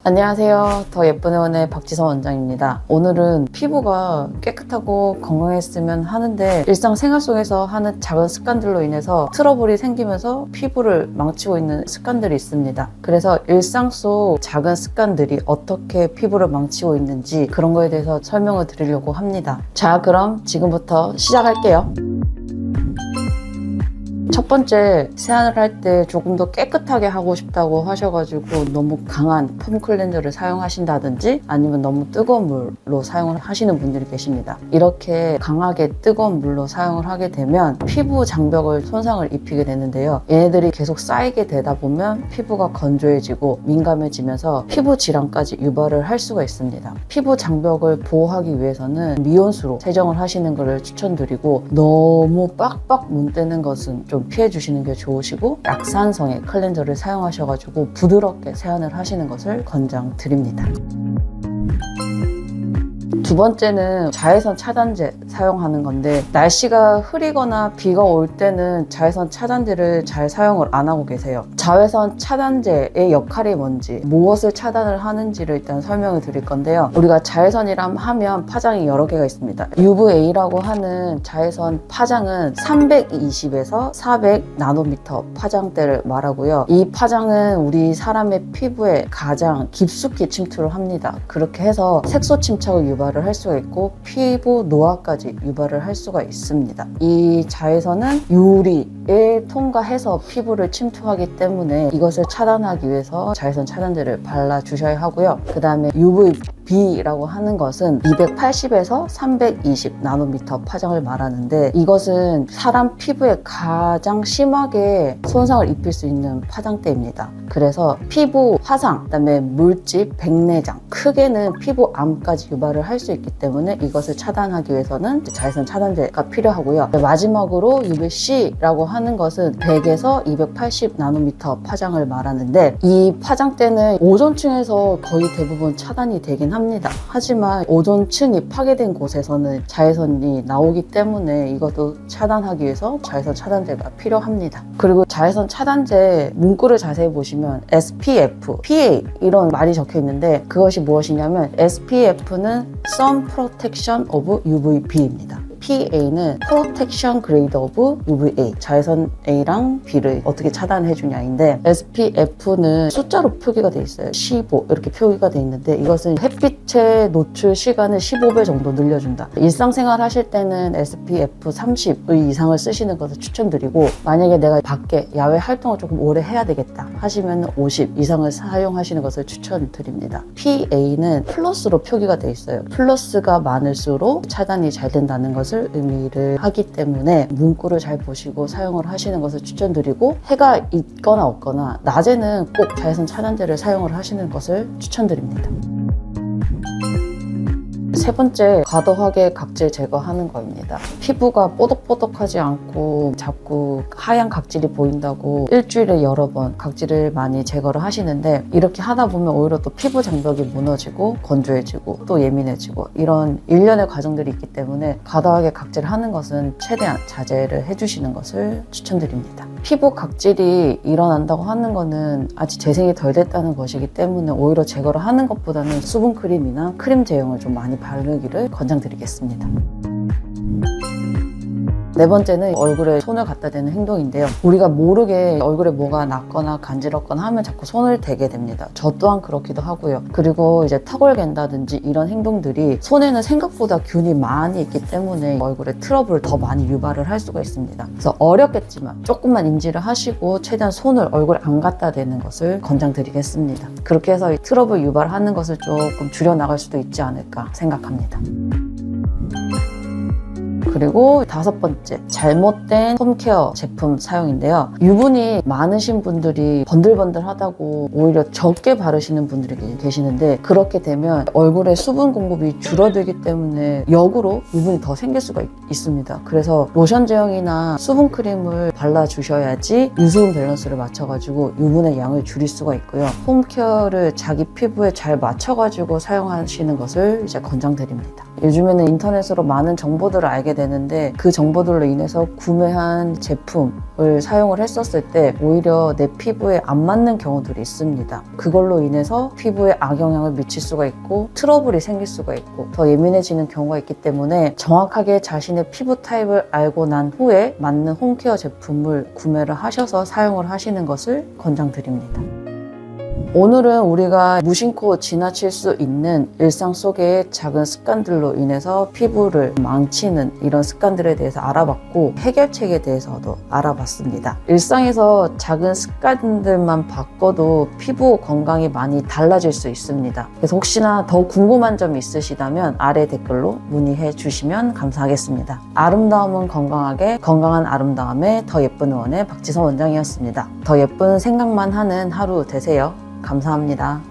안녕하세요. 더 예쁜 의원의 박지선 원장입니다. 오늘은 피부가 깨끗하고 건강했으면 하는데 일상생활 속에서 하는 작은 습관들로 인해서 트러블이 생기면서 피부를 망치고 있는 습관들이 있습니다. 그래서 일상 속 작은 습관들이 어떻게 피부를 망치고 있는지 그런 거에 대해서 설명을 드리려고 합니다. 자, 그럼 지금부터 시작할게요. 첫 번째, 세안을 할 때 조금 더 깨끗하게 하고 싶다고 하셔가지고 너무 강한 폼 클렌저를 사용하신다든지 아니면 너무 뜨거운 물로 사용을 하시는 분들이 계십니다. 이렇게 강하게 뜨거운 물로 사용을 하게 되면 피부 장벽을 손상을 입히게 되는데요. 얘네들이 계속 쌓이게 되다 보면 피부가 건조해지고 민감해지면서 피부 질환까지 유발을 할 수가 있습니다. 피부 장벽을 보호하기 위해서는 미온수로 세정을 하시는 것을 추천드리고 너무 빡빡 문대는 것은 좀 피해 주시는 게 좋으시고 약산성의 클렌저를 사용하셔가지고 부드럽게 세안을 하시는 것을 권장드립니다. 두 번째는 자외선 차단제 사용하는 건데 날씨가 흐리거나 비가 올 때는 자외선 차단제를 잘 사용을 안 하고 계세요. 자외선 차단제의 역할이 뭔지 무엇을 차단을 하는지를 일단 설명을 드릴 건데요. 우리가 자외선이라 하면 파장이 여러 개가 있습니다. UVA라고 하는 자외선 파장은 320에서 400 나노미터 파장대를 말하고요. 이 파장은 우리 사람의 피부에 가장 깊숙이 침투를 합니다. 그렇게 해서 색소 침착을 유발을 할 수가 있고 피부 노화까지 유발을 할 수가 있습니다. 이 자외선은 유리에 통과해서 피부를 침투하기 때문에 이것을 차단하기 위해서 자외선 차단제를 발라주셔야 하고요. 그 다음에 UVB라고 하는 것은 280에서 320 나노미터 파장을 말하는데 이것은 사람 피부에 가장 심하게 손상을 입힐 수 있는 파장대입니다. 그래서 피부 화상, 그다음에 물집, 백내장, 크게는 피부암까지 유발을 할 수 있기 때문에 이것을 차단하기 위해서는 자외선 차단제가 필요하고요. 마지막으로 UVC라고 하는 것은 100에서 280 나노미터 파장을 말하는데 이 파장대는 오존층에서 거의 대부분 차단이 되긴 합니다. 하지만 오존층이 파괴된 곳에서는 자외선이 나오기 때문에 이것도 차단하기 위해서 자외선 차단제가 필요합니다. 그리고 자외선 차단제 문구를 자세히 보시면 SPF, PA 이런 말이 적혀 있는데 그것이 무엇이냐면 SPF는 Sun Protection of UVB입니다. PA는 Protection Grade of UVA, 자외선 A랑 B를 어떻게 차단해 주냐인데 SPF는 숫자로 표기가 돼 있어요. 15 이렇게 표기가 돼 있는데 이것은 햇빛의 노출 시간을 15배 정도 늘려준다. 일상생활 하실 때는 SPF 30 이상을 쓰시는 것을 추천드리고 만약에 내가 밖에 야외 활동을 조금 오래 해야 되겠다 하시면 50 이상을 사용하시는 것을 추천드립니다. PA는 플러스로 표기가 돼 있어요. 플러스가 많을수록 차단이 잘 된다는 것을 의미를 하기 때문에 문구를 잘 보시고 사용을 하시는 것을 추천드리고 해가 있거나 없거나 낮에는 꼭 자외선 차단제를 사용을 하시는 것을 추천드립니다. 세 번째, 과도하게 각질 제거하는 겁니다. 피부가 뽀득뽀득하지 않고 자꾸 하얀 각질이 보인다고 일주일에 여러 번 각질을 많이 제거를 하시는데 이렇게 하다 보면 오히려 또 피부 장벽이 무너지고 건조해지고 또 예민해지고 이런 일련의 과정들이 있기 때문에 과도하게 각질하는 것은 최대한 자제를 해주시는 것을 추천드립니다. 피부 각질이 일어난다고 하는 거는 아직 재생이 덜 됐다는 것이기 때문에 오히려 제거를 하는 것보다는 수분크림이나 크림 제형을 좀 많이 바르기를 권장드리겠습니다. 네 번째는 얼굴에 손을 갖다 대는 행동인데요. 우리가 모르게 얼굴에 뭐가 났거나 간지럽거나 하면 자꾸 손을 대게 됩니다. 저 또한 그렇기도 하고요. 그리고 이제 턱을 갠다든지 이런 행동들이 손에는 생각보다 균이 많이 있기 때문에 얼굴에 트러블을 더 많이 유발을 할 수가 있습니다. 그래서 어렵겠지만 조금만 인지를 하시고 최대한 손을 얼굴에 안 갖다 대는 것을 권장드리겠습니다. 그렇게 해서 이 트러블 유발하는 것을 조금 줄여나갈 수도 있지 않을까 생각합니다. 그리고 다섯 번째, 잘못된 홈케어 제품 사용인데요. 유분이 많으신 분들이 번들번들하다고 오히려 적게 바르시는 분들이 계시는데 그렇게 되면 얼굴에 수분 공급이 줄어들기 때문에 역으로 유분이 더 생길 수가 있습니다. 그래서 로션 제형이나 수분 크림을 발라주셔야지 유수분 밸런스를 맞춰가지고 유분의 양을 줄일 수가 있고요. 홈케어를 자기 피부에 잘 맞춰가지고 사용하시는 것을 이제 권장드립니다. 요즘에는 인터넷으로 많은 정보들을 알게 되는데 그 정보들로 인해서 구매한 제품을 사용을 했었을 때 오히려 내 피부에 안 맞는 경우들이 있습니다. 그걸로 인해서 피부에 악영향을 미칠 수가 있고 트러블이 생길 수가 있고 더 예민해지는 경우가 있기 때문에 정확하게 자신의 피부 타입을 알고 난 후에 맞는 홈케어 제품을 구매를 하셔서 사용을 하시는 것을 권장드립니다. 오늘은 우리가 무심코 지나칠 수 있는 일상 속의 작은 습관들로 인해서 피부를 망치는 이런 습관들에 대해서 알아봤고 해결책에 대해서도 알아봤습니다. 일상에서 작은 습관들만 바꿔도 피부 건강이 많이 달라질 수 있습니다. 그래서 혹시나 더 궁금한 점이 있으시다면 아래 댓글로 문의해 주시면 감사하겠습니다. 아름다움은 건강하게, 건강한 아름다움에 더 예쁜 의원의 박지선 원장이었습니다. 더 예쁜 생각만 하는 하루 되세요. 감사합니다.